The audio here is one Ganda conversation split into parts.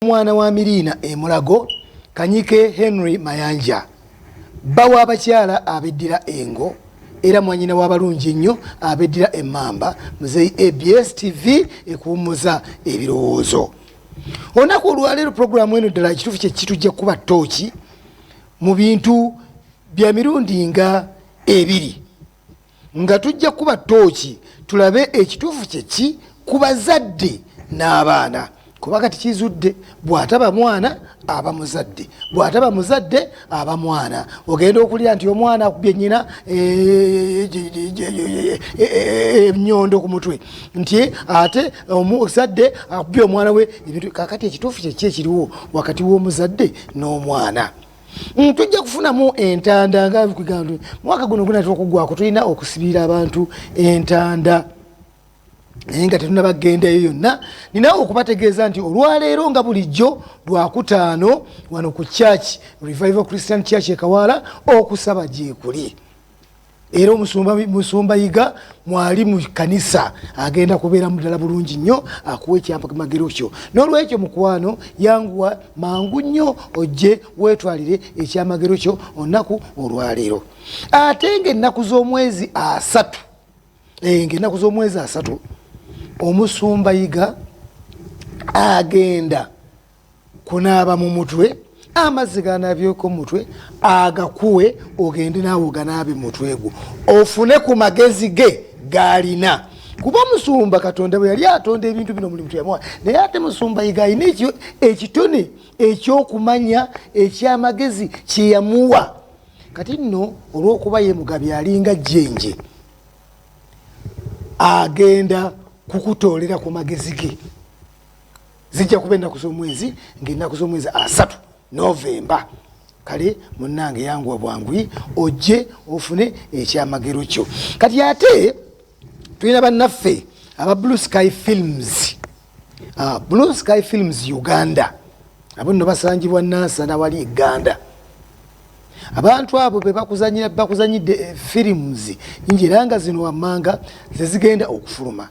Mwana wa Mirina Mulago Kanyike Henry Mayanja bawa abakyala abeddira engo era mwanyina w'abalungi nnyo abeddira emmamba muzeyi ABS TV ekuwummuza ebirowoozo. Olunaku olwaleero puroguramu eno ddala ekituufu kye kitujja kuba ttooki mu bintu bya mirundi nga ebiri nga tujja kuba ttooki tulabe ekituufu kye ki ku bazadde n'abaana. Kuba kati kizudde bw'ataba mwana aba muzadde, bw'ataba muzadde aba mwana. Ogenda okulya nti omwana akubye nnyina ennyondo ku mutwe nti ate omuzadde akubye omwana we ebintu. Kakati ekituufu kye ekiriwo wakati w'omuzadde n'omwana. Tujja kufunamu entanda nga kugamba mwaka guno gunatera okugwako tulina okusibira abantu entanda. Nga tetunnabagendayo yonna ninawo okubategeeza nti olwaleero nga bulijjo Lwakutaano wano ku Church Revival Christian Church Kawala okusaba gyekuli. Era omusumba Yiga mwali mu kanisa agenda kubeera muddala bulungi nnyo akuwa ekyamagero kyo. N'olwekyo mukwano yanguwa mangu nnyo ojje weetwalire ekyamagero kyo olunaku olwaleero. Ate ng'ennaku z'omwezi asatu omusumba Yiga agenda kunaaba mu mutwe, amazzi ganaabyeko mu mutwe agakuwe ogende naawe oganaabe mu mutwe gwo ofune ku magezi ge gaalina. Kuba omusumba Katonda bwe yali atonda ebintu bino buli muntu yamuwa, naye ate musumba Yiga alina ekitone ekyokumanya ekyamagezi kye yamuwa. Kati nno olw'okuba ye mugabi alinga jjenje agenda kukutoolera ku magezi ge. Zijja kuba ennaku z'omwezi ng'ennaku z'omwezi asatu Novemba. Kale munnange yanguwa bwangwi ojje ofune ekyamagero kyo. Kati ate tulina bannaffe aba Blue Sky Films, Blue Sky Films Uganda, abo nno basangibwa Nansana wali Uganda. Abantu abo be bakuzanyidde films nyingi era nga zino wammanga ze zigenda okufuluma.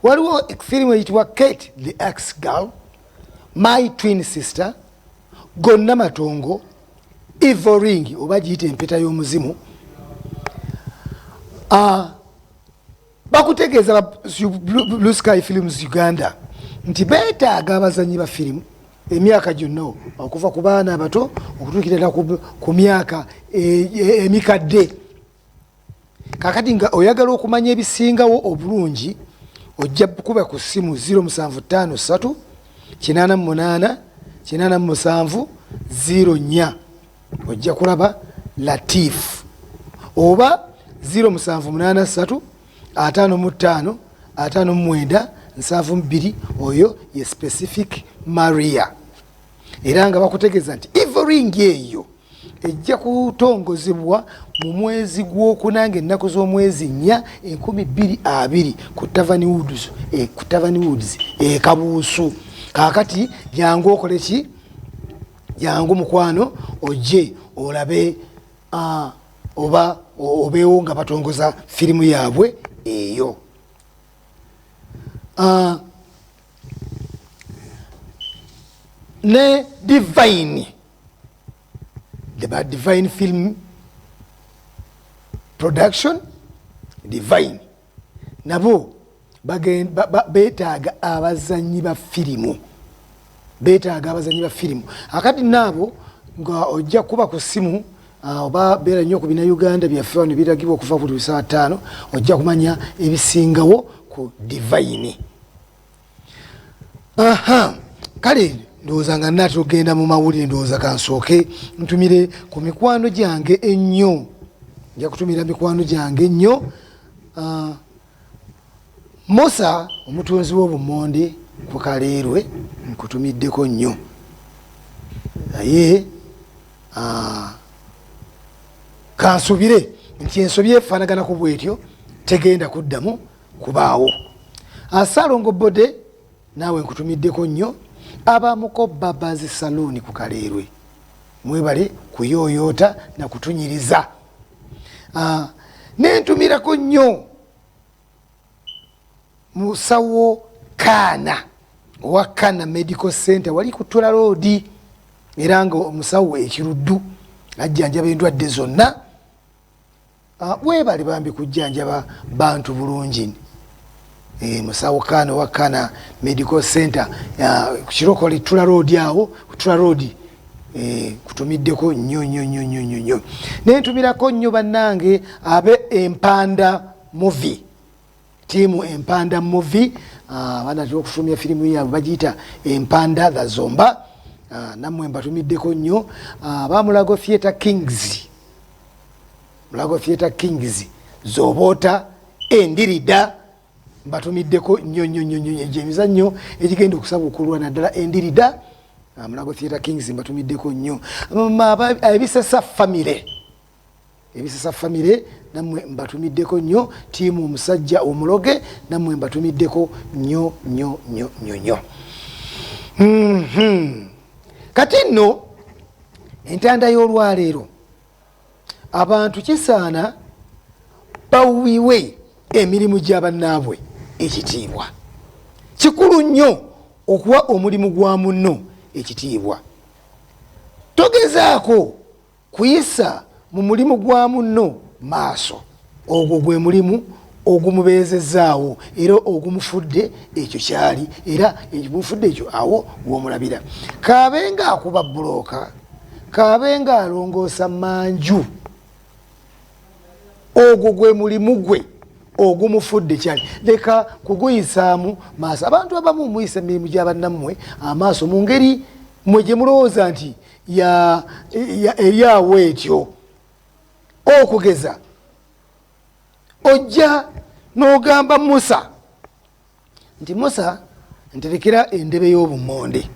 Waliwo firimu eyitibwa Kate the Axe Girl, My Twin Sister, Gonna Matongo, Evil Ring oba giyita empeta y'omuzimu. Bakutegeeza Blue Sky Films Uganda nti beetaaga abazanyi ba firimu emyaka gyonna okuva ku baana abato okutuukira ku myaka emikadde. Kakati nga oyagala okumanya ebisingawo obulungi ojja kuba ku ssimu 0753 88 87 04 ojja kulaba Latif, oba 0783 55 59 72 oyo ye Specific Maria. Era nga bakutegeeza nti Evil Ring eyo ejja kutongozebwa mu mwezi gw'okunanga ennaku z'omwezi 4 2020 ku Tavern Woods Kabuusu. Kakati jangu okole ki? Jangu mukwano ojje olabe oba obeewo nga batongoza firimu yaabwe eyo. Ne Divine Film Production, Divine nabo beetaaga abazanyi ba firimu, akati nabo nga ojja kuba ku ssimu oba beera nnyo ku bina Uganda byaffe wano biragibwa okuva ku 5 ojja kumanya ebisingawo ku Divine. Kale ndowooza nga nati ogenda mu mawulire, ndowooza kansooke ntumire ku mikwano gyange ennyo. Nja kutumira mikwano gyange ennyo. Musa omutunzi w'obumonde ku Kaleerwe nkutumiddeko nnyo, naye kansubire nti ensobi efaanagana ku bwetyo tegenda kuddamu kubaawo. Salongo Bode naawe nkutumiddeko nnyo. Abamuko Babazi Saloon ku Kaleerwe mwebale kuyooyoota na kutunyiriza. Nentumirako nnyo musawo Kaana Wakana Medical Center wali ku Tula Road era nga omusawo ekiruddu ajjanjaba endwadde zonna. Webali bambi kujjanjaba bantu bulungi. Musawo Kano Wakana Medical Center kirokole Tula Road awo Tula Road kutumiddeko nnyo nentumirako nnyo bannange abe Empanda Movie tiimu Empanda Movie abaana okufulumya firimu yaabwe bagiyita Empanda the Zomba nammwe mbatumiddeko nnyo Mulago Theatre Kings Mulago Theatre Kings Zobota Endirida mbatumiddeko nnyo emizannyo egigenda okusabukulwa naddala Endirida Mulago Theatre Kings mbatumiddeko nnyo Ebisesa family nammwe mbatumiddeko nnyo tiimu Omusajja Omuloge nammwe mbatumiddeko nnyo kati nno entanda y'olwaleero abantu kisaana bawuwiwe emirimu gy'abannaabwe ekitiibwa. Kikulu nnyo okuwa omulimu gwa munno ekitiibwa. Togezaako kuyisa mu mulimu gwa munno maaso. Ogwo gwe mulimu ogumubeezezaawo era ogumufudde ekyo kyali era ekimufudde ekyo awo w'omulabira. Kaabenga akuba bulooka, kaabenga alongoosa manju, ogwo gwe mulimu gwe ogumufudde kyali. Leka kuguyisaamu maaso. Abantu abamu muyisa emirimu gy'abannammwe amaaso mu ngeri mwe gye mulowooza nti eryawo etyo. Okugeza ojja n'ogamba Musa nti Musa nterekera endebe y'obumonde.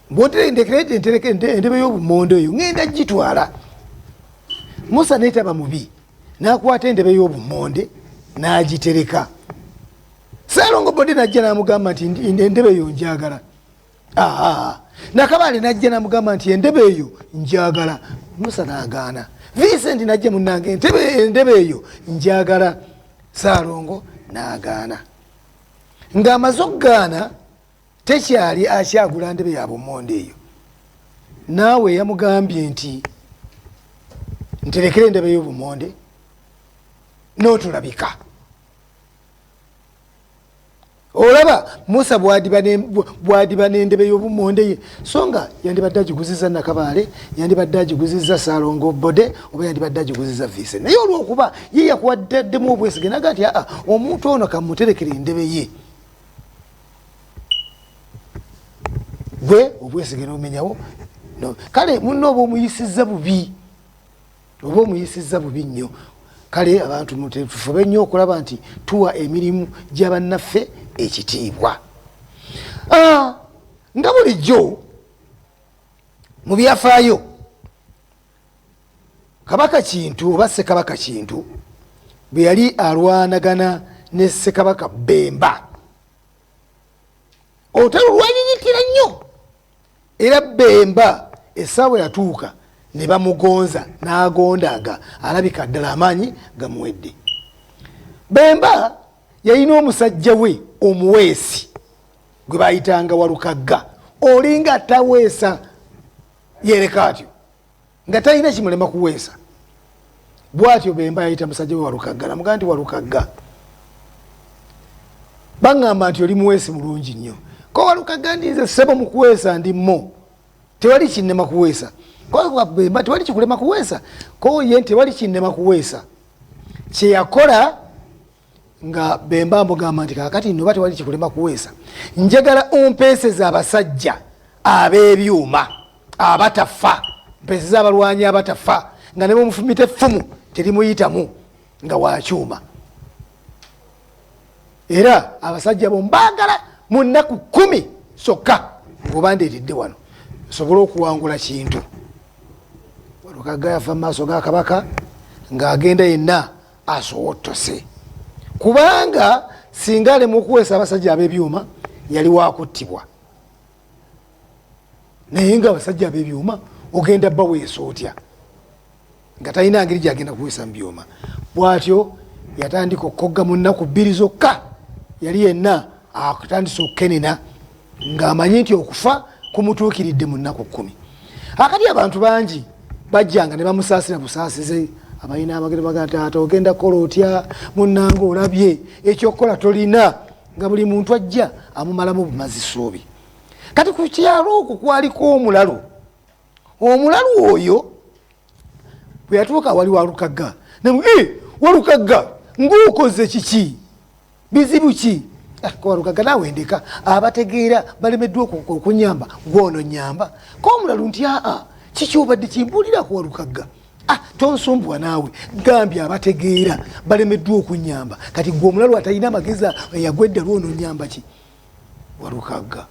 Bw'onterekera endebe y'obumonde eyo ngenda gitwala. Musa neetaba mubi n'akwata endebe y'obumonde n'agitereka. Saalongo Bode najja n'amugamba nti endebe eyo njagala. Nakabaale najja n'amugamba nti endebe eyo njagala. Musa n'agaana. Vincent najja munnange endebe eyo njagala. Saalongo n'agaana. Ng'amaze okugaana tekyali akyagula ndebe ya bumonde eyo. Naawe yamugambye nti nterekere endebe y'obumonde n'otulabika. Olaba Musa bwadiba n'endebe y'obumonde ye, so nga yandibadde agiguziza Nakabaale, yandibadde agiguziza Saalongo Bode, oba yandibadde agiguziza Vincent. Naye olw'okuba ye yakuwaddeddemu obwesige naga nti omuntu ono kamuterekere endebe ye. Gwe obwesige n'omenyawo. Kale munno oba omuyisizza bubi. Oba omuyisizza bubi nnyo. Kale abantu tufube nnyo okulaba nti tuwa emirimu gy'abannaffe ekitiibwa. Nga bulijjo mu byafaayo Kabaka Kintu oba Ssekabaka Kintu bwe yali alwanagana ne Ssekabaka Bemba, olutalo lwanyinyikira nnyo era Bemba essaawa yatuuka ne bamugonza n'agondaga, alabika ddala amaanyi gamuwedde. Bemba yalina omusajja we omuweesi gwe bayitanga Walukagga. Olinga taweesa yereka atyo nga talina kimulema kuweesa. Bw'atyo Bemba yayita musajja we Walukagga namugamba nti Walukagga, baŋŋamba nti oli muweesi mulungi nnyo. Ko Walukagga ndi nze ssebo mu kuweesa ndimmo, tewali kinnema kuweesa. Ko Bemba tewali kikulema kuweesa. Ko ye tewali kinnema kuweesa. Kye yakola nga Bemba amugamba nti kaakati nno tewali kikulema kuweesa, njagala ompeeseza abasajja ab'ebyuma abatafa, mpeeseza abalwanyi abatafa nga ne bw'omufumita effumu terimuyitamu nga wakyuma. Era abasajja bo mbaagala mu nnaku 10 sokka ng'obandeetedde wano sobole okuwangula Kintu. Walukagga yafa mu maaso ga Kabaka ng'agenda yenna asowottose, kubanga singa alema okuweesa abasajja ab'ebyuma yali wakuttibwa. Naye nga abasajja ab'ebyuma ogenda baweesa otya nga talina ngeri gyagenda kuweesa mu byuma. Bw'atyo yatandika okukogga mu nnaku 2 zokka, yali yenna akutandise okukenena ng'amanyi nti okufa kumutuukiridde mu nnaku 10. akati abantu bangi bajjanga ne bamusaasira busaasize abalina abagere baga taata ogenda kukola otya munnanga olabye ekyokukola tolina nga buli muntu ajja amumalamu bumazisuubi. kati ku kyalo okwo kwaliko omulalu oyo bwe yatuuka wali walukagga walukagga ng'okoze kiki bizibu ki walukagga naawe ndeka abategeera balemeddwa okunyamba gwono nyamba komulalu nti kiki obadde kimbuulira ku walukagga tonsumbuwa naawe gambye abategeera balemeddwa okunyamba kati gwe omulalu atalina amagezi yagwedda lwono nyamba ki walukagga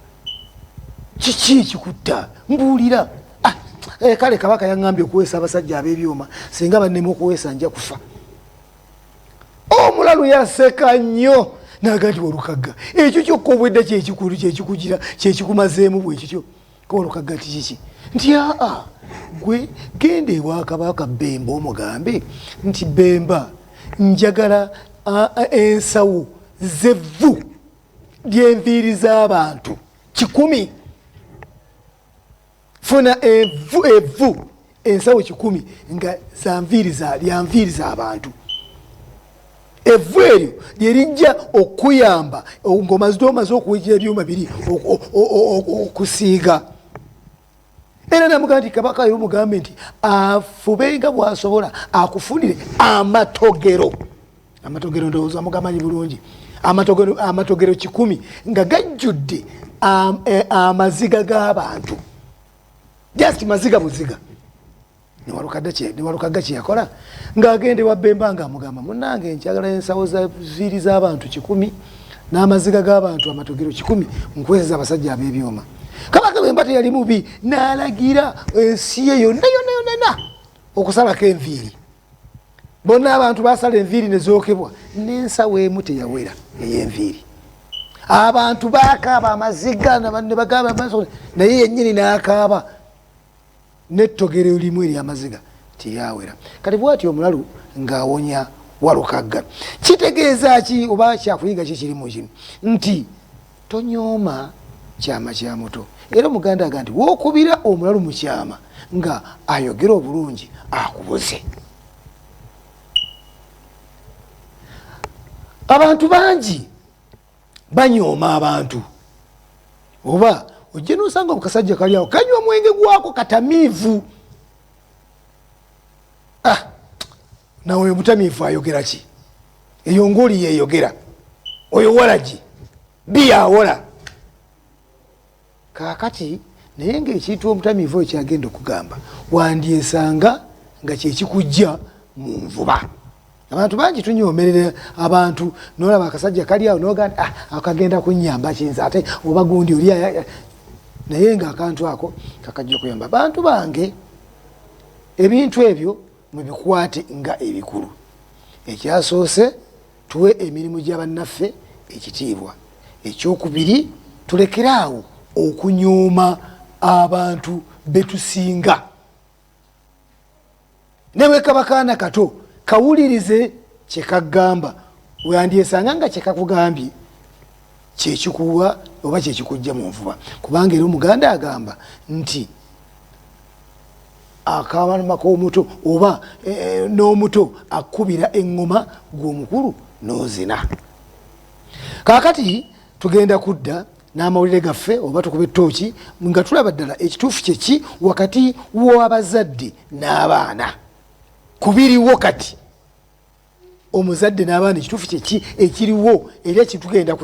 kiki kikutta mbuulira kale kabaka yaŋŋambye okuweesa abasajja ab'ebyuma singa bannema okuweesa nja kufa. omulalu yaseka nnyo naga nti walukagga ekyo kyokka obwedda kyekikulu kyekikugira kyekikumazeemu bwekityo kawalukagga nti kiki nti gwe genda ewa kabaka Bemba omugambe nti Bemba njagala ensawo z'evvu ly'enviiri z'abantu 100 funa evvu ensawo 10 nga lyanviiri z'abantu evvu eryo lyerijja okuyamba ng'omaze okuwejja ebyuma biri okusiiga. era namugamba nti kabaka yo mugambe nti afubenga bwasobola akufunire amatogero ndowooza mugamanyi bulungi amatogero 100 nga gajjudde amaziga g'abantu just maziga buziga. niwalukagga kyeyakola ng'agende wa Bemba nga amugamba munnange nkyagala ensawo viiri z'abantu 100 n'amaziga g'abantu amatogero 100 nkwezeza abasajja ab'ebyuma. kabaka Bemba teyali mubi n'alagira ensi ye yonna okusalako enviiri. bonna abantu basala enviiri ne zookebwa n'ensawo emu teyawera ey'enviiri. abantu bakaaba amaziga ne bagamba naye yennyini n'akaaba n'ettogero limu ery'amaziga teyawera. kati bw'atyo omulalu ng'awonya walukagga kitegeeza ki oba kyakuyiga kikirimu kino nti tonyooma kyama kya muto. era omuganda aga nti wookubira omulalu mu kyama nga ayogera obulungi akubuze. abantu bangi banyooma abantu oba ojje n'osanga okasajja kali awo kanywa omwenge gwako katamiivu. nawe omutamiivu ayogera ki? eyo ngoli yeeyogera oyo walagi biyawola kaakati naye ng'ekintu omutamiivu oyo kyagenda okugamba wandyesanga nga kyekikujja mu nvuba. abantu bangi tunyoomerera abantu nolaba akasajja kali awo nogamba akagenda kunyamba kinza ate oba gundi oli naye ng'akantu ako kakajja kuyamba. bantu bange ebintu ebyo mubikwate nga ebikulu. ekyasoose tuwe emirimu gy'abannaffe ekitiibwa. ekyokubiri tulekeraawo okunyooma abantu betusinga. newe kabakaana kato kawulirize kyekagamba weyandyesanga nga kyekakugambye kyekikuwa oba kyekikujja mu nvuba. kubanga era omuganda agamba nti akabalama k'omuto oba n'omuto akubira eŋŋoma gw'omukulu n'ozina. kaakati tugenda kudda n'amawulire gaffe oba tukuba ettooki nga tulaba ddala ekituufu kyeki wakati w'abazadde n'abaana. kubiriwo kati omuzadde n'abaana ekituufu kyeki ekiriwo era kitugenda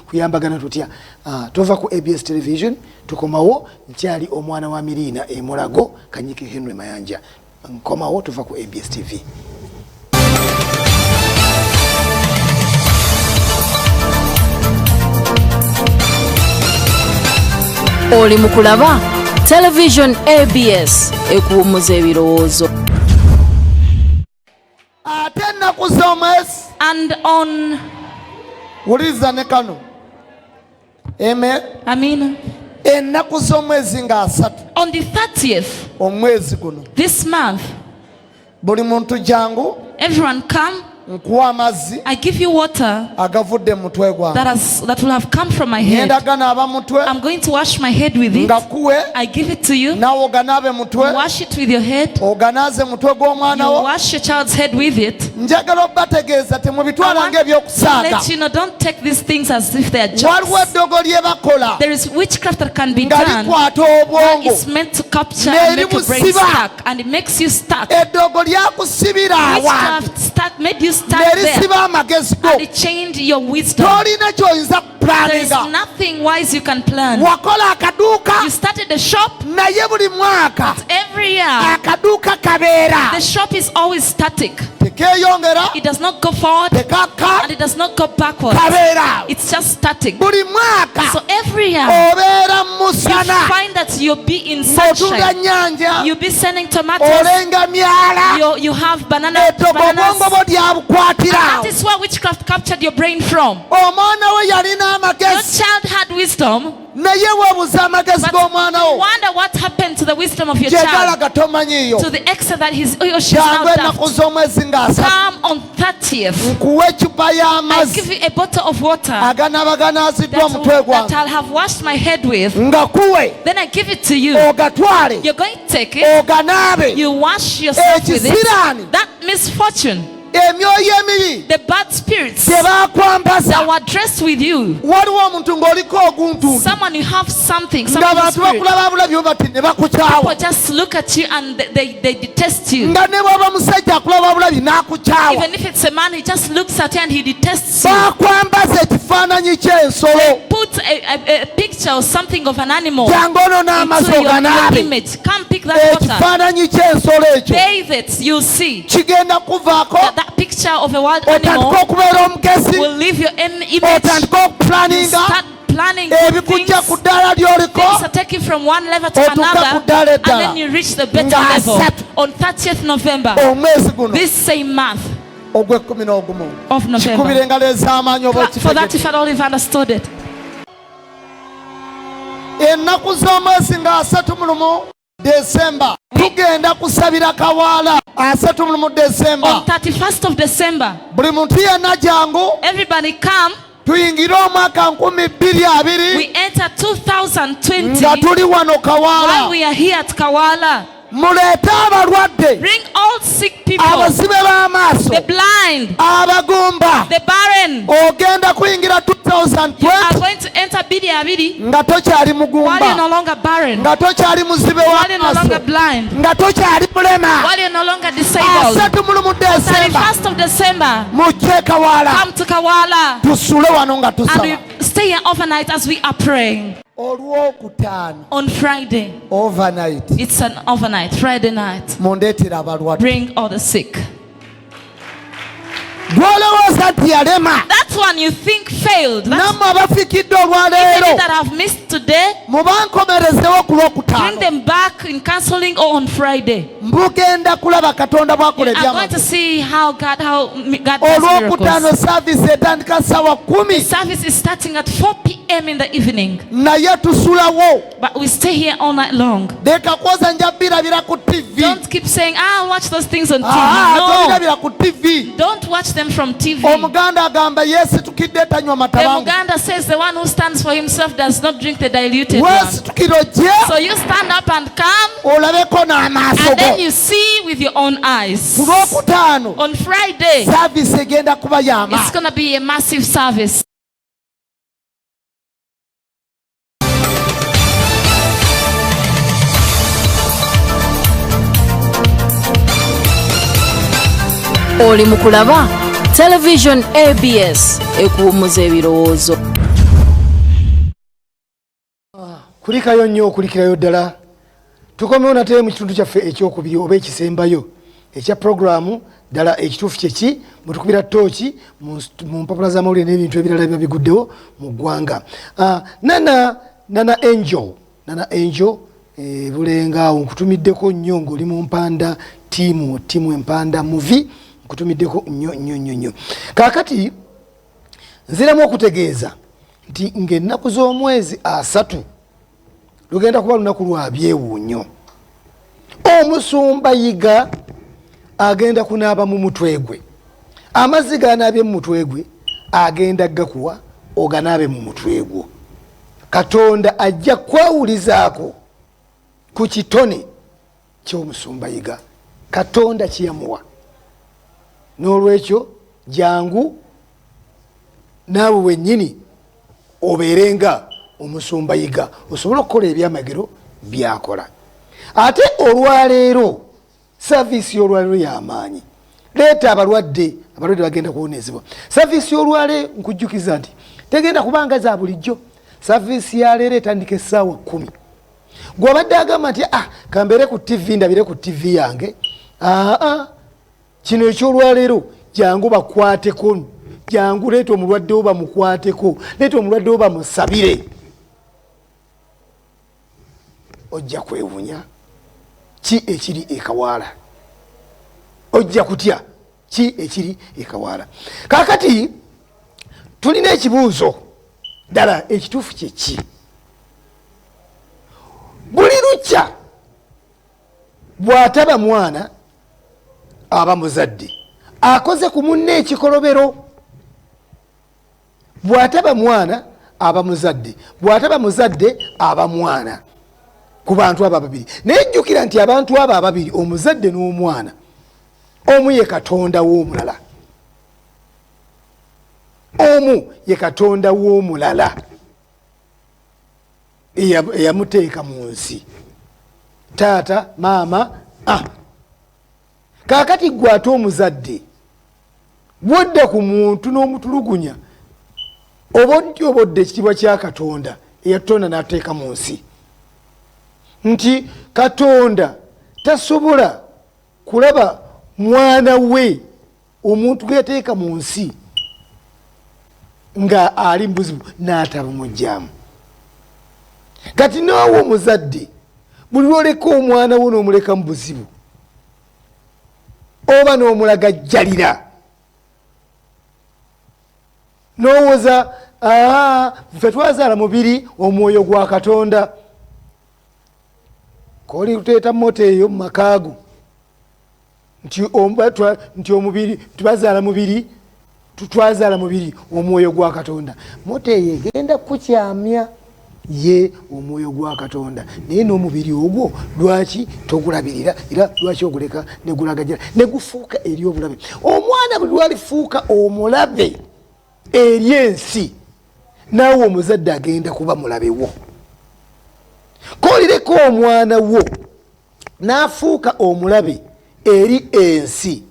kuyambagana tutya. tova ku ABS television tukomawo nkyali omwana wa Miriina Mulago Kanyike Henry Mayanja nkomawo tuva ku ABS TV. oli mukulaba television ABS ekuwummuza ebirowoozo. ate ennaku z'omwezi and on wuliriza ne kano Amina ennaku z'omwezi nga 3 on the 30th omwezi guno this month buli muntu jangu everyone come nkuwa amazzi I give you water agavudde mu mutwe gwange that will have come from my head. ngenda ganaaba mutwe I'm going to wash my head with it. nga kuwe I give it to you. naawe oganaabe mutwe Wash it with your head. oganaaze mutwe gw'omwana You wo wash your child's head with it. njagala obbategeeza temubitwala To ng'ebyokusaaga let you know, don't take these things as if they are waliwo jokes. eddogo lye bakola There is witchcraft that can be nga done. likwata That obwongo is meant to capture and make your brain Neribusiba. stuck, and it makes you stuck. eddogo lyakusibira awantu Witchcraft stuck, made you stuck there, nerisiba amagezi go and it changed your wisdom. tolina kyoyinza There is kupulaninga nothing wise you can plan. wakola akaduuka You started a shop. naye buli mwaka Every year, akaduuka kabeera the shop is always static. tekeeyongera It does not go forward, tekakka and it does not go backwards. kabeera It's just static. buli mwaka So every year, obeera mu you musana find that you'll be in ng'otunda sunshine. nnyanja You'll be selling tomatoes. olenga myala You have bananas. eddogo obwongo bwo And lyabukwatira that is where witchcraft captured your brain from. omwana we yalina Your amagezi child had wisdom, naye weebuuza amagezi but g'omwana you wo wonder what happened to the wisdom of your gye child, galaga tomanyiiyo to the extent that he's or she's jangu now ennaku daft. z'omwezi ng'asatu Come on 30th. nkuwa ecupa I y'amazzi give you a bottle of water aganaaba ganaaziddwa that, omutwe that gwange I'll have washed my head with. nga kuwe Then I give it to you. ogatwale You're going to take it. oganaabe You wash yourself with it. ekisiraani That misfortune, emyoyo emibi the bad spirits gye baakwambaza that were dressed with you. waliwo omuntu ng'oliko oguntuntu Someone, you have something, some ng'abantu spirit. bakulaba bulabyo bati ne People bakukyawa just look at you and they detest you. nga ne bw'oba musajja akulaba bulabyo n'akukyawa Even if it's a man, he just looks at you and he detests you. baakwambaza ekifaananyi ky'ensolo Put a picture or something of an animal jangu ono n'amazzi into your oganaabe image. Come pick that water. ekifaananyi ky'ensolo ekyo Bathe it. You'll see kigenda kuvaako that picture of a wild otandika animal okubeera omugezi will leave your image. otandika You okupulaninga start planning good things. ebikujja ku ddaala ly'oliko Things are taken from one level to Otuuka ku another, ddaala and eddala. then you reach the better Nga level. asatu. On 30th November, omwezi guno this same month ogw'ekkumi n'ogumu of kikubira November. engalo ez'amaanyi oba Clap for that okitegedde if at all you've understood it. ennaku z'omwezi nga 31 Desemba tugenda kusabira kawaala 31 Desemba On 31st of December, buli muntu yenna jangu everybody come. tuyingire omwaka 2020 We enter 2020 nga tuli wano while kawaala we are here at Kawala. muleete abalwadde Bring all sick people, abazibe b'amaaso the blind, abagumba the barren. ogenda kuyingira You are 2020 going to enter Bidi Abidi nga tokyali while you're mugumba no longer barren, nga tokyali muzibe while you're no longer w'amaaso blind, nga tokyali mulema while you're no longer disabled. 31 Desemba 31st of December, mujje kawaala come to Kawala tusule wano nga and tusaba we stay here overnight as we are praying. olwokutaano On Friday, overnight it's an overnight, Friday night. mundeetera abalwadde Bring all the sick. gwolowooza nti yalema That one you think failed. That's nammwe abafikidde any olwaleero that have missed today. mubankomerezewo ku Bring lwokutaano them back in counseling or on Friday. mbugenda kulaba katonda bw'akola I'm going to ebyamaguzi see how God does olwokutaano miracles. saavisi etandika ssaawa 10 The service is starting at 4 p.m. in the evening, naye tusulawo but we stay here all night long. leka kwoza nja birabira ku tv Don't keep saying, I'll watch those things on TV. No, tobirabira ku tv don't watch them from TV. omuganda agamba yeesitukidde tanywa The matabangu Muganda says the one who stands for himself does not drink the diluted one. weesitukiro gye So you stand up and come, olabeko n'amaaso and go then you see with your own eyes. ku lwokutaano On Friday, saavisi egenda kuba it's y'amaanyi going to be a massive service. Oli mu kulaba Television ABS ekuwummuza ebirowoozo. kulikayo nnyo okulikirayo ddala tukomewo nate mu kitundu kyaffe ekyokubiri oba ekisembayo ekya puroguramu ddala ekituufu kyeki mutukubira tooki mu mpapula z'amawulire n'ebintu ebirala biba biguddewo mu ggwanga. Nana Angel bulenga awo nkutumiddeko nnyo ng'oli mu mpanda tiimu empanda muvi nkutumiddeko nnyo kaakati nziramu okutegeeza nti ng'ennaku z'omwezi 3 lugenda kuba lunaku lwa byewuunyo. Omusumba yiga agenda kunaaba mu mutwe gwe amazzi ganaabye mu mutwe gwe agenda gakuwa oganaabe mu mutwe gwo. Katonda ajja kwawulizaako ku kitone ky'omusumba Yiga. Katonda kiyamuwa. N'olwekyo jangu naawe wennyini obeerenga omusumba Yiga osobola okukola ebyamagero byakola. Ate olwaleero saviisi y'olwaleero y'amaanyi. Leeta abalwadde bagenda kuwonezebwa. Saviisi y'olwaleero nkujjukiza nti tegenda kubanga za bulijjo. Saviisi ya leero etandika essaawa 10. Gw'abadde agamba nti kambeere ku TV ndabire ku TV yange. Kino ekyolwaleero jangu bakwateko. Jangu leeta omulwadde wo bamukwateko. Leeta omulwadde wo bamusabire. Ojja kwewunya ki ekiri ekawaala. Ojja kutya ki ekiri ekawaala. Kaakati tulina ekibuuzo ddala ekituufu kyeki. Buli lukya bw'ataba mwana aba muzadde akoze ku munne ekikolobero. Bw'ataba mwana aba muzadde, bw'ataba muzadde aba mwana ku bantu abo ababiri. Naye jjukira nti abantu abo ababiri omuzadde n'omwana omu ye Katonda w'omulala. Omu ye Katonda w'omulala eyamuteeka mu nsi. Taata, maama, kaakati gwe ate omuzadde bwodda ku muntu n'omutulugunya obodde ekitiibwa kya Katonda eyatutonda n'ateeka mu nsi. Nti Katonda tasobola kulaba mwana we omuntu gwe yateeka mu nsi nga ali mbuzibu n'atabumugyamu. Kati naawe omuzadde buli lwoleka omwana wo n'omuleka mu buzibu oba n'omulaga jjalira n'owooza ffe twazaala mubiri omwoyo gwa Katonda. Koli luteeta mota eyo mu makaago nti omubiri tubazaala mubiri twazaala mubiri omwoyo gwa Katonda. Mota eyo egenda kukyamya ye omwoyo gwa Katonda. Naye n'omubiri ogwo lwaki togulabirira era lwaki oguleka negulagajala negufuuka eri obulabe. Omwana buli lwalifuuka omulabe eri ensi naawe omuzadde agenda kuba mulabe wo. Kolireko omwana wo n'afuuka omulabe eri ensi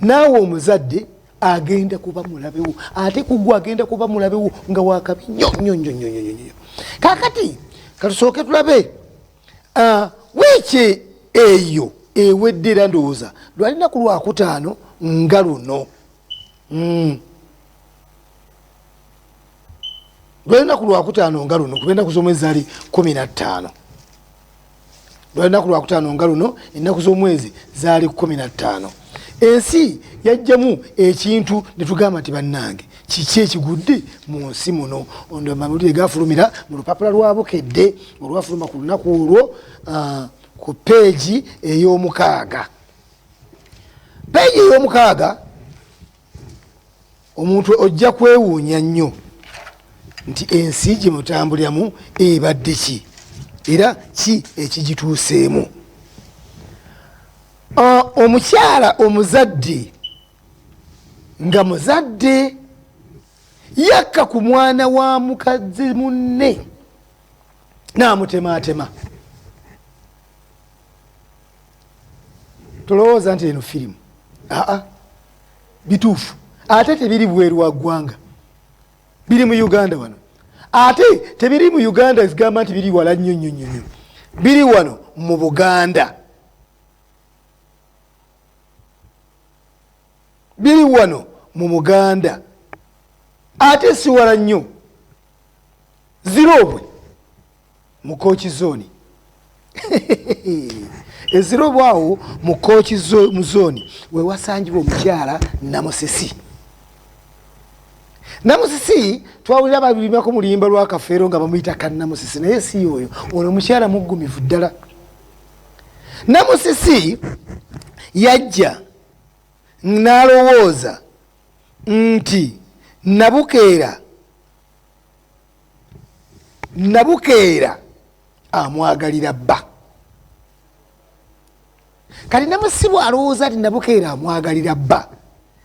naawe omuzadde agenda kuba mulabe wo. Ate kugwa agenda kuba mulabe wo nga wakabi nnyo. Kaakati katusooke tulabe wiiki eyo ewedde era ndowooza lwalina ku Lwakutaano nga luno. Lwalina ku Lwakutaano nga luno kubenda kuz'omwezi zaali 15. Lwalina ku Lwakutaano nga luno ennaku z'omwezi zaali 15. Ensi yajjamu ekintu ne tugamba nti bannange kiki ekigudde mu nsi muno. Ondo amawulire gafulumira mu lupapula lwa Bukedde olwafuluma ku lunaku olwo ku peegi ey'omukaaga. Peegi ey'omukaaga omuntu ojja kwewuunya nnyo nti ensi gye mutambuliramu ebadde ki era ki ekigituuseemu. Omukyala omuzadde nga muzadde yakka ku mwana wa mukazi munne n'amutemaatema. Tolowooza nti eno firimu. Bituufu. Ate tebiri bweru wa ggwanga, biri mu Uganda wano. Ate tebiri mu Uganda zigamba nti biri wala nnyo. Biri wano mu Buganda. Biri wano mu Buganda. Ate si wala nnyo. Zirobwe mu Kooki zooni. Ezirobwe awo mu Kooki zooni we wasangibwa omukyala Namusisi. Namusisi twawulira babirimako mu luyimba lwa Kafeero nga bamuyita Kannamusisi, naye si oyo. Ono mukyala muggumivu ddala. Namusisi yajja n'alowooza nti nabukeera amwagalira bba. Kati namusibu alowooza ati nabukeera amwagalira bba.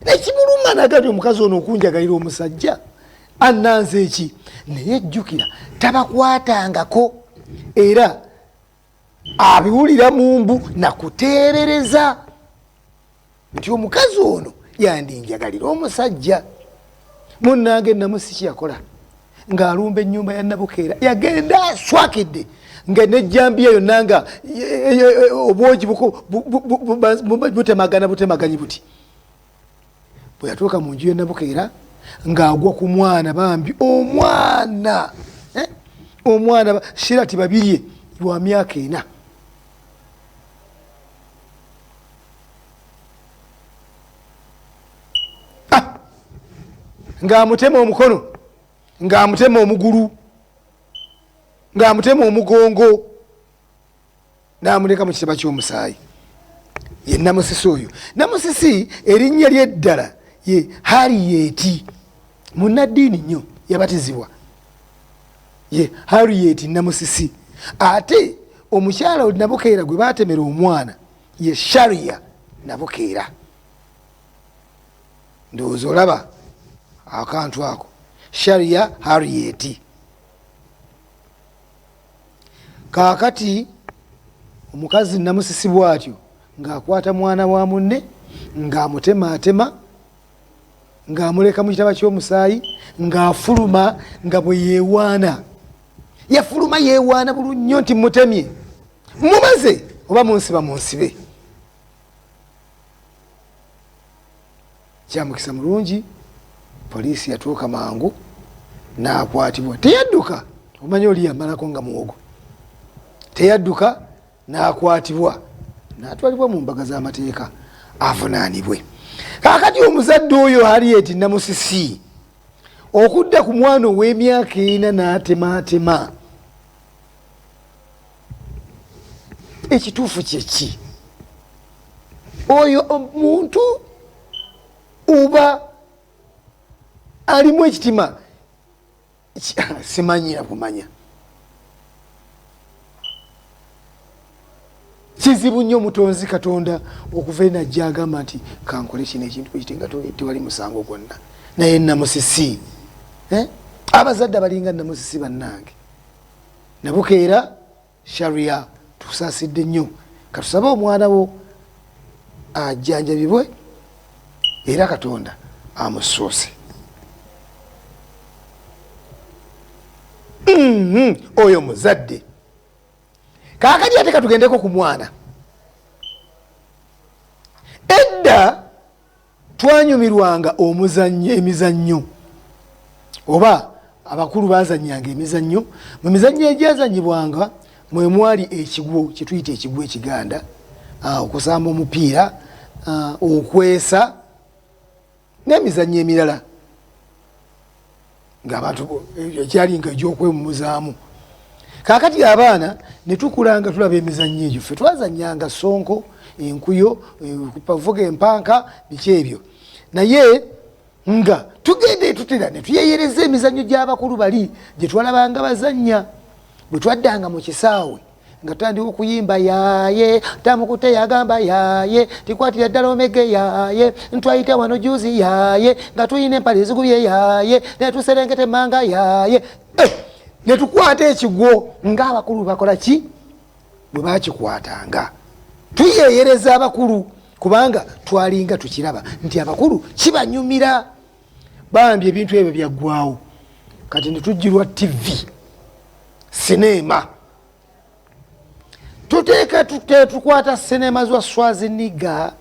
Ekimuluma nagati omukazi ono okunjagalira omusajja annanze eki, naye jjukira tabakwatangako era abiwulira mu mbu nakuteerereza nti omukazi ono yandinjagalira omusajja. Munnange namusiki yakola ng'alumba ennyumba ya Nabukeera, yagenda aswakidde nga nejjambiya yonna nga obwogi butemaganye buti. Bwe yatuuka mu nju ya Nabukeera ng'agwa ku mwana, bambi omwana Shirati babirye lwa myaka 4. Ng'amutema omukono, ng'amutema omugulu, ng'amutema omugongo, n'amuleka mu kitaba ky'omusaayi. Ye Namusisi oyo. Namusisi erinnya ly'eddala ye Harriet, munnaddiini nnyo yabatizibwa, ye Harriet Namusisi. Ate omukyala Nabukeera gwe baatemera omwana ye Sharia Nabukeera. Ndowooza olaba akantu ako, Sharia Harriet. Kaakati omukazi Namusisi bw'atyo ng'akwata mwana wa munne ng'amutemaatema, ng'amuleka mu kitaba ky'omusaayi, ng'afuluma nga bwe yeewaana. Yafuluma yeewaana bulunyo nti mutemye, mumaze oba munsiba munsibe. Kyamukisa mulungi, poliisi yatuuka mangu n'akwatibwa. Teyadduka, omanyi oli yamalako nga muwogo. Teyadduka n'akwatibwa n'atwalibwa mu mbaga z'amateeka avunaanibwe. Kaakati omuzadde oyo Harriet Namusisi okudda ku mwana ow'emyaka 4 n'atemaatema, ekituufu kyeki? Oyo omuntu oba alimu ekitima simanyira kumanya. Kizibu nnyo Mutonzi Katonda okuva enajja agamba nti kankole kino ekintu ekitenga tewali musango gwonna. Naye Namusisi, abazadde abalinga Namusisi bannange, Nabukeera Sharia tusaasidde nnyo. Katusabe omwana wo ajjanjabibwe era Katonda amusoose. Oyo muzadde. Kaakati ate katugendeko ku mwana. Edda twanyumirwanga emizannyo, oba abakulu bazannyanga emizannyo. Mu mizannyo egyazannyibwanga mwe mwali ekigwo kye tuyita ekigwo ekiganda, okusamba omupiira, okwesa n'emizannyo emirala ng'abantu ekyali nga egy'okwemumuzaamu. Kaakati abaana ne tukulanga tulaba emizannyo egyo. Ffe twazannyanga sonko, enkuyo, kuvuga empanka, biki ebyo. Naye nga tugende tutera ne tuyeyereza emizannyo gy'abakulu bali gye twalabanga bazannya. Bwe twaddanga mu kisaawe nga tutandika okuyimba yaaye, Tamukute yagamba yaaye, tikwatira ddala omege yaaye, ntwayita wano juzi yaaye, nga tuyina empale ezigubye yaaye, ne tuserengeta emmanga yaaye. Ne tukwata ekigwo ng'abakulu bakola ki? Bwe bakikwatanga. Tuyeyereza abakulu kubanga twalinga tukiraba nti abakulu kibanyumira. Bambi ebintu ebyo byaggwawo. Kati ne tujjirwa TV, sinema. Tukwata sinema zwa Schwarzenegger,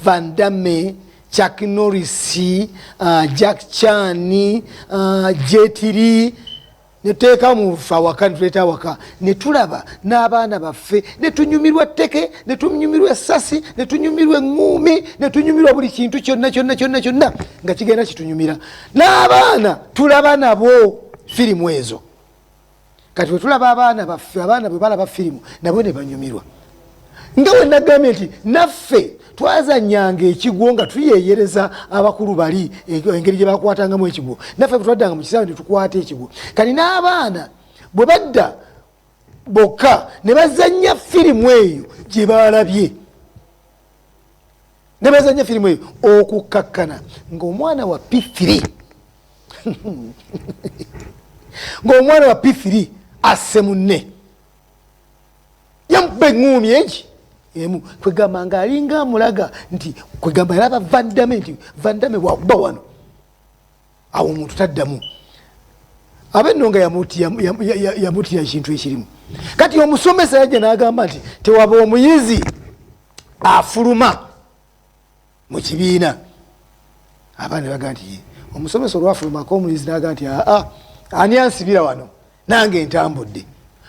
Van Damme, Chuck Norris, Jack Chan, Jet Li. Neteeka mu fawaka netuleta waka ne tulaba n'abaana baffe ne tunyumirwa tteke, ne tunyumirwa essasi, ne tunyumirwa eŋŋuumi, ne tunyumirwa buli kintu kyonna nga kigenda kitunyumira. N'abaana tulaba nabo firimu ezo. Kati bwe tulaba abaana baffe, abaana bwe balaba firimu nabo ne banyumirwa. nga we nagambye nti naffe twazanyanga ekigwo nga tuyeyereza abakulu bali engeri gye bakwatangamu ekigwo naffe bwe twaddanga mu kisaawe ne tukwata ekigwo kati n'abaana bwe badda bokka ne bazanya firimu eyo gye balabye ne bazanya firimu eyo okukkakkana ng'omwana wa P3 ng'omwana wa P3 asse munne yamubba eŋŋuumi eki emu kwegamba nga alinga amulaga nti kwegamba yalaba Vandame nti Vandame bwakuba wano awo omuntu taddamu abenno nga yamutira ekintu ekirimu kati omusomesa yajja n'agamba nti tewaba omuyizi afuluma mu kibiina abaana baga nti omusomesa olwafulumako omuyizi n'agamba nti ani ansibira wano nange ntambudde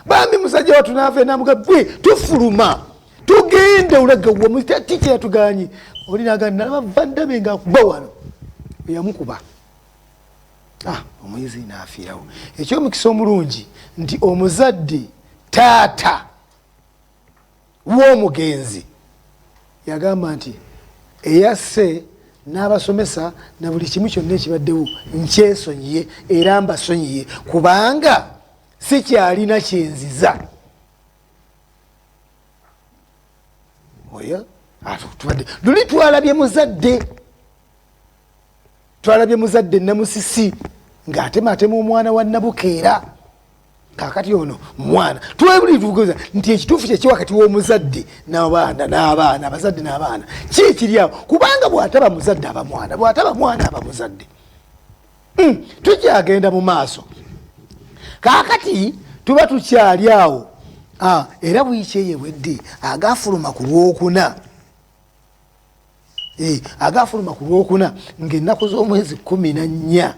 bambi musajja watu naave namuga bwe tufuluma tugende olagawa muticha yatuganyi oli naganda nalaba Vandame nga akuba wano yamukuba omuyizi n'afiirawo ekyomukisa omulungi nti omuzadde taata w'omugenzi yagamba nti eyasse n'abasomesa na buli kimu kyonna ekibaddewo nkyesonyiye era mbasonyiye kubanga sikyalina kyenziza oya tubadde luli twalabye muzadde Namusisi ng'atematema omwana wa Nabukeera kakati ono mwana twebuli tugoza nti ekituufu kye wakati w'omuzadde n'abaana abazadde n'abaana kiri awo kubanga bw'ataba muzadde aba mwana bw'ataba mwana aba muzadde tukyagenda mu maaso kakati tuba tukyali awo era bwiki eyewedde agafuluma ku Lwokuna agafuluma ku Lwokuna ng'ennaku z'omwezi 14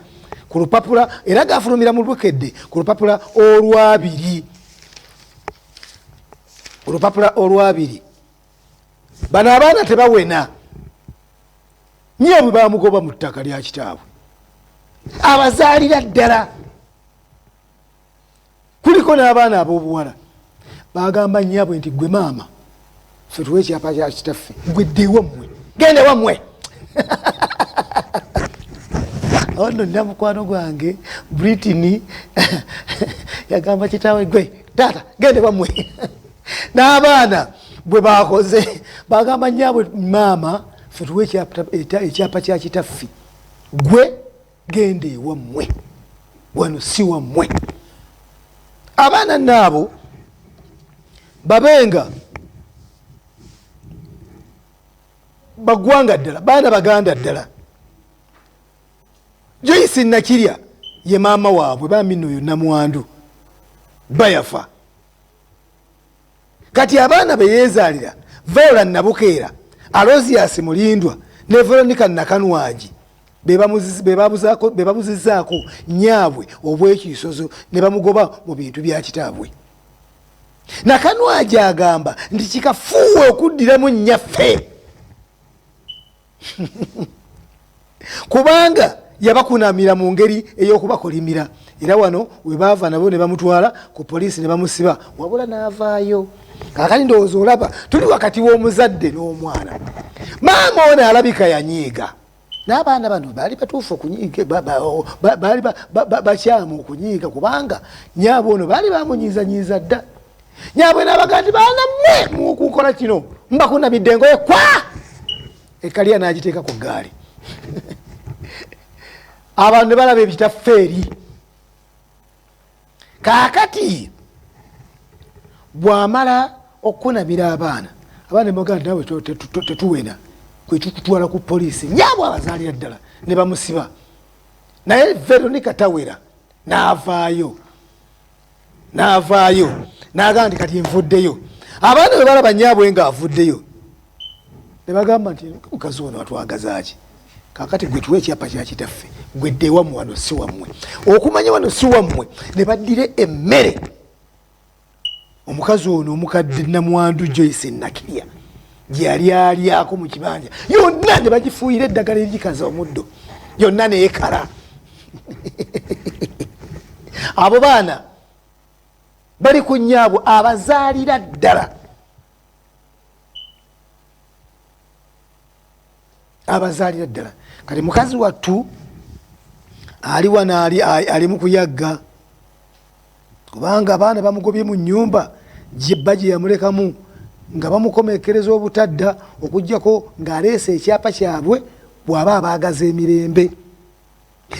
ku lupapula era gafulumira mu Lukedde ku lupapula olwabiri bano abaana tebawena nyo bwe bamugoba mu ttaka lya kitaabwe abazaalira ddala kuliko n'abaana ab'obuwala bagamba nnyabwe nti gwe maama ffe tuwe ekyapa kya kitaffe gwe dde wammwe gende wammwe ono nina mukwano gwange Britain yagamba kitaawe gwe taata gende wammwe n'abaana bwe bakoze bagamba nnyabwe maama ffe tuwe ekyapa kya kitaffe gwe gende ewammwe wano si wammwe abaana naabo babenga bagwanga ddala baana baganda ddala Joyce Nakirya ye maama waabwe bambi nno yonna mwandu bayafa kati abaana be yeezaalira Viola Nabukeera Alozias Mulindwa ne Veronica Nakanwaji bebabuzizaako nyaabwe obwekiisozo ne bamugoba mu bintu bya kitaabwe Nakanwaji agamba nti kikafuuwe okuddiramu nnyaffe kubanga yabakunamira mu ngeri ey'okubakolimira era wano we baava nabo ne bamutwala ku poliisi ne bamusiba wabula n'avaayo kakati ndowooza olaba tuli wakati w'omuzadde n'omwana maama ono alabika yanyiiga n'abaana bano baali batuufu okunyiiga baali bakyamu okunyiiga kubanga nyaabo ono baali bamunyiizanyiiza dda nyaabwe n'abaga nti baana mmwe mukukola kino mbakunamidde engoye kwa ekaliya n'agiteeka ku ggaali abantu ne balaba ebitaffe eri kaakati bw'amala okukunamira abaana ne baga nti nawe tetuwena kwe tukutwala ku poliisi nyaabwe abazaalira ddala ne bamusiba naye Veronica tawera n'avaayo n'agamba nti kati nvuddeyo abaana bwe balaba nyaabwe ng'avuddeyo ne bagamba nti mukazi ono atwagaza ki kakati gwe tuwe ekyapa kya kitaffe gwe dde wammwe wano si wammwe okumanya wano si wammwe ne baddire emmere omukazi ono omukadde namwandu Joyce Nakirya gye yali alyako mu kibanja yonna ne bagifuuyira eddagala erikaza omuddo yonna neekala abo baana bali ku nyaabwe abazaalira ddala abazaalira ddala kati mukazi wattu ali wana ali mu kuyagga kubanga abaana bamugobye mu nnyumba jibba gye yamulekamu nga bamukomekereza obutadda okujjako ng'aleese ekyapa kyabwe bw'aba abaagaza emirembe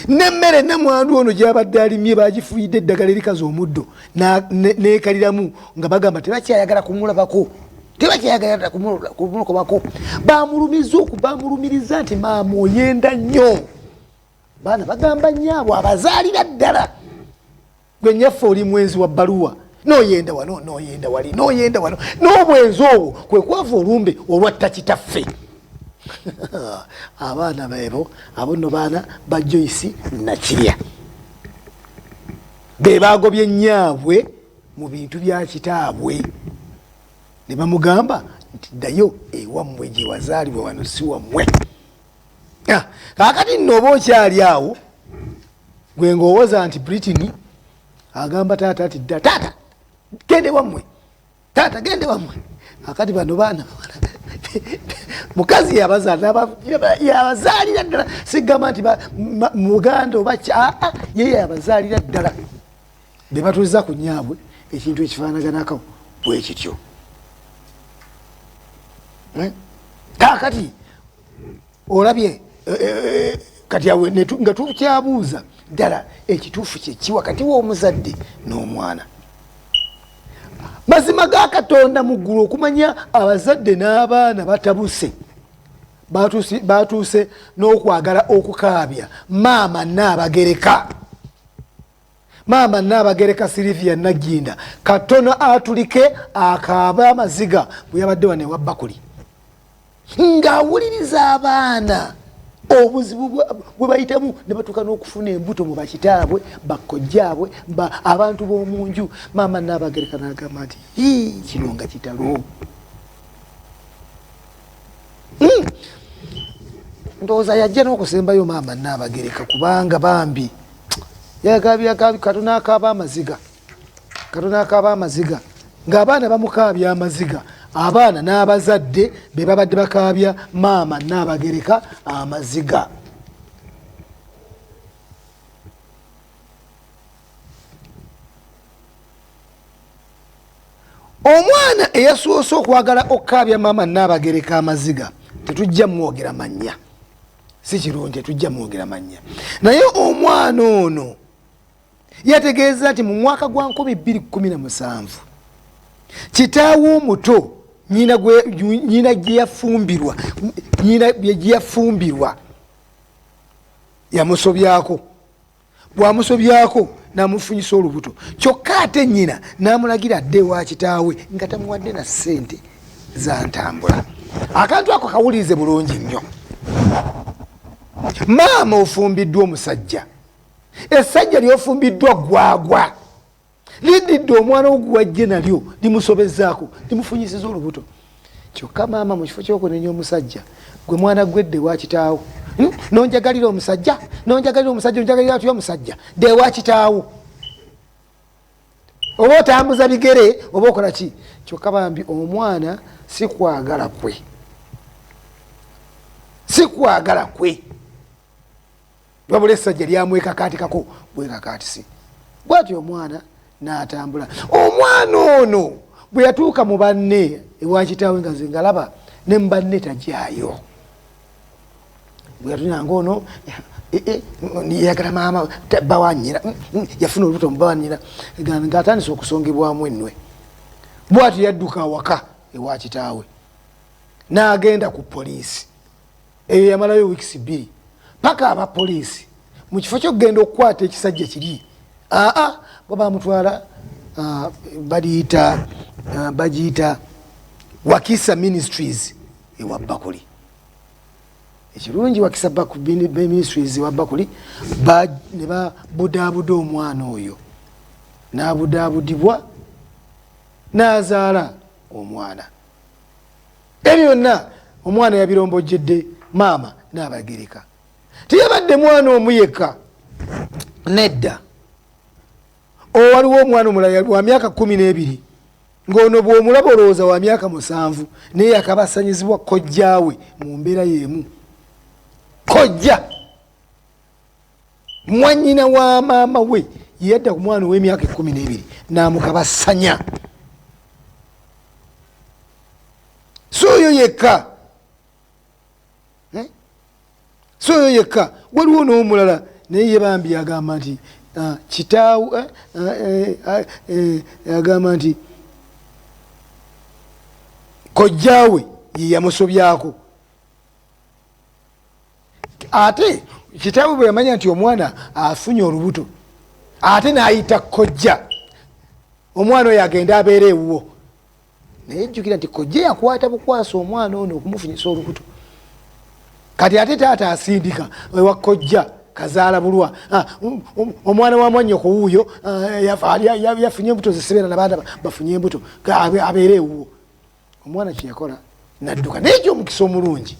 n'emmere namwandu ono gy'abadde alimye bagifuuyidde eddagala erikaza omuddo neekaliramu nga bagamba tebakyayagala kumulabako tebakyayagala kumulokobako bamulumiriza nti maama oyenda nnyo baana bagamba nnyabwe abazaalira ddala gwe nnyaffe oli mwenzi wa bbaluwa noyenda wano noyenda wali noyenda wano n'obwenzi obwo kwe kwava olumbe olwatta kitaffe abaana beebo abo nno baana ba Joyce Nakirya be bagobye nnyaabwe mu bintu bya kitaabwe ne bamugamba nti ddayo ewammwe gye wazaalibwa wano si wammwe kaakati nno oba okyali awo gwe ng'owoza nti Britain agamba taata ati dda taata gende wammwe taata gende wammwe akati bano baana mukazi yabazaalira ddala sigamba nti muganda oba ye yabazaalira ddala be batuuza ku nnyabwe ekintu ekifaanaganako bwe kityo kaakati olabye kati awe nga tukyabuuza ddala ekituufu kyeki wakati w'omuzadde n'omwana mazima ga Katonda mu ggulu okumanya abazadde n'abaana batabuse batuuse n'okwagala okukaabya maama Nnaabagereka Sylvia Nagginda katono atulike akaaba amaziga bwe yabadde wane wa Bakuli ng'awuliriza abaana obuzibu bwe bayitamu ne batuuka n'okufuna embuto mu bakitaabwe bakkojjaabwe abantu b'omu nju maama Nnaabagereka n'agamba nti kino nga kitalo ndowooza yajja n'okusembayo maama Nnaabagereka kubanga bambi yagabya katono akaaba amaziga ng'abaana bamukaabya amaziga abaana n'abazadde be babadde bakaabya maama Nnaabagereka amaziga omwana eyasoose okwagala okukaabya maama Nnaabagereka amaziga tetujja mwogera mannya si kirungi tetujja mwogera mannya naye omwana ono yategeeza nti mu mwaka gwa 2017 kitaawe omuto nyina gye yafumbirwa yamusobyako bwamusobyako namufunyisa olubuto kyokka ate nyina namulagira adde wa kitaawe nga tamuwadde na ssente za ntambula akantu ako kawulirize bulungi nnyo maama ofumbiddwa omusajja essajja lyofumbiddwa gwagwa lididde omwana oguwajje nalyo limusobezaako limufunyisiza olubuto kyokka maama mu kifo ky'okunenya omusajja gwe mwana gwedde wa kitaawo nonjagalira omusajja onjagalira atya omusajja de wa kitaawo oba otambuza bigere oba okola ki kyokka bambi omwana si kwagala kwe wabula essajja lyamwekakaatikako bwekakaatisi bwatyo omwana n'atambula omwana ono bwe yatuuka mu banne ewa kitaawe nga nze ngalaba ne mu banne tajaayo bwe yatunanga ono yagala maama bawanyira yafuna olubuto mu bawanyira ng'atandise okusongebwamu ennwe bwatyo yadduka awaka ewa kitaawe n'agenda ku poliisi eyo yamalayo wiikisi 2 paka abapoliisi mu kifo ky'okugenda okukwata ekisajja kiri bwe bamutwala bagiyita Wakisa Ministries ewa Bakuli ekirungi Wakisa Ministries ewa Bakuli ne babudaabuda omwana oyo n'abudaabudibwa n'azaala omwana ebyo byonna omwana yabirombojjedde maama Nnaabagereka tiyabadde mwana omuyeka nedda waliwo omwana omulala wa myaka 12 ng'ono bw'omulaba olowooza wa myaka 7 naye yakabasanyizibwa kojjaawe mu mbeera y'emu kojja mwanyina wa maama we yadda ku mwana w'emyaka 12 n'amukabasanya. Soyo yekka soyo yekka waliwo n'omulala naye yebambi agamba nti kitaawu agamba nti kojjaawe ye yamusobyako. Ate kitaawe bwe yamanya nti omwana afunye olubuto ate n'ayita kojja, omwana oyo agenda abeera ewuwo naye jjukira nti kojja yakwata bukwasa omwana ono okumufunyisa olubuto. Kati ate taata asindika ewa kojja kazaala bulwa omwana wa mwannyoko wuuyo yafunye embuto zisebeera nabaana bafunye embuto abeere ewuwo. Omwana kyeyakola nadduka naye kyomukisa omulungi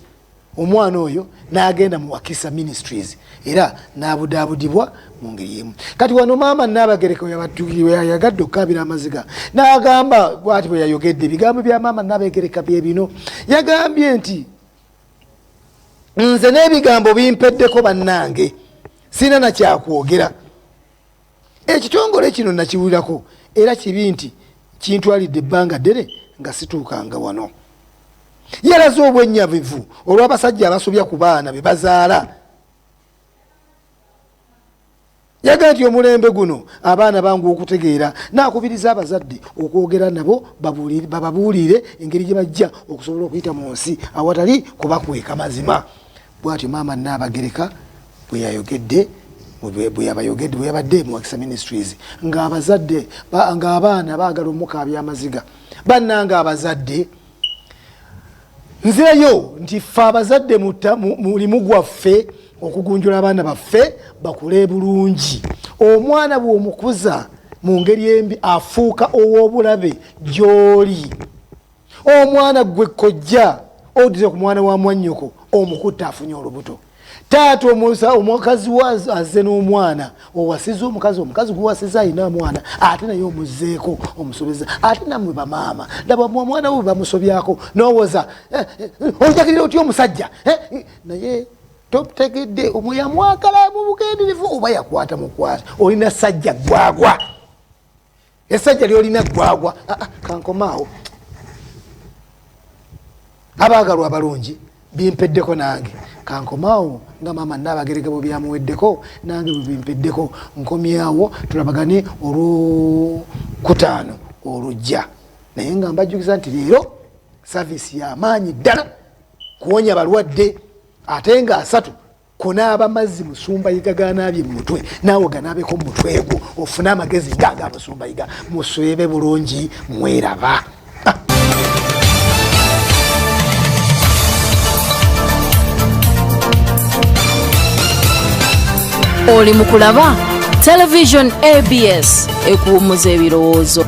omwana oyo n'agenda mu Wakisa Ministries era n'abudaabudibwa mu ngeri emu. Kati wano maama Nnabagereka yagadde okukabira amaziga n'agamba bw'ati bwe yayogedde ebigambo bya maama Nnabagereka bye bino. Yagambye nti nze n'ebigambo bimpeddeko bannange sina na kyakwogera. Ekitongole kino nakiwulirako era kibi nti kintwalidde ebbanga ddene nga situukanga wano. Yalaze obwenyavivu olw'abasajja abasobya ku baana be bazaala. Yaga nti omulembe guno abaana bangu okutegeera n'akubiriza abazadde okwogera nabo bababuulire engeri gye bajja okusobola okuyita mu nsi awatali kubakweka mazima. Bw'atyo maama Nnabagereka bwe yayogedde bwe yabadde mu Wakisa Ministries ng'abazadde ng'abaana baagala omukaabya amaziga. Bannanga abazadde nzeeyo nti ffe abazadde mulimu gwaffe okugunjula abaana baffe bakule bulungi. Omwana bw'omukuza mu ngeri embi afuuka ow'obulabe gy'oli. Omwana gwe kojja odize ku mwana wa mwannyoko omukutta afunye olubuto. Taata omukazi azze n'omwana owasiza omukazi guwasiza ayina mwana ate naye omuzzeeko omusobeza ate namwe bamaama laba omwana we bamusobyako n'owoza ojakirira otya omusajja naye totegedde omuyamwagala mu bugenderivu oba yakwata mukwata olina sajja gwagwa. Essajja lyolina gwagwa kankomaawo. Abaagalwa abalungi bimpeddeko nange kankomaawo nga maama Nnabagereka bwe byamuweddeko nange bwe bimpeddeko. Nkomyawo tulabagane olw'okutaano olujja naye nga mbajjukiza nti leero saavisi y'amaanyi ddala kuwonya balwadde ate nga 3 kunaaba mazzi Musumbayiga ganaabye mu mutwe naawe ganaabeko mu mutwe gwo ofune amagezi gaga Musumbayiga. Muswebe bulungi mweraba. Oli mu kulaba Television ABS ekuwummuza ebirowoozo.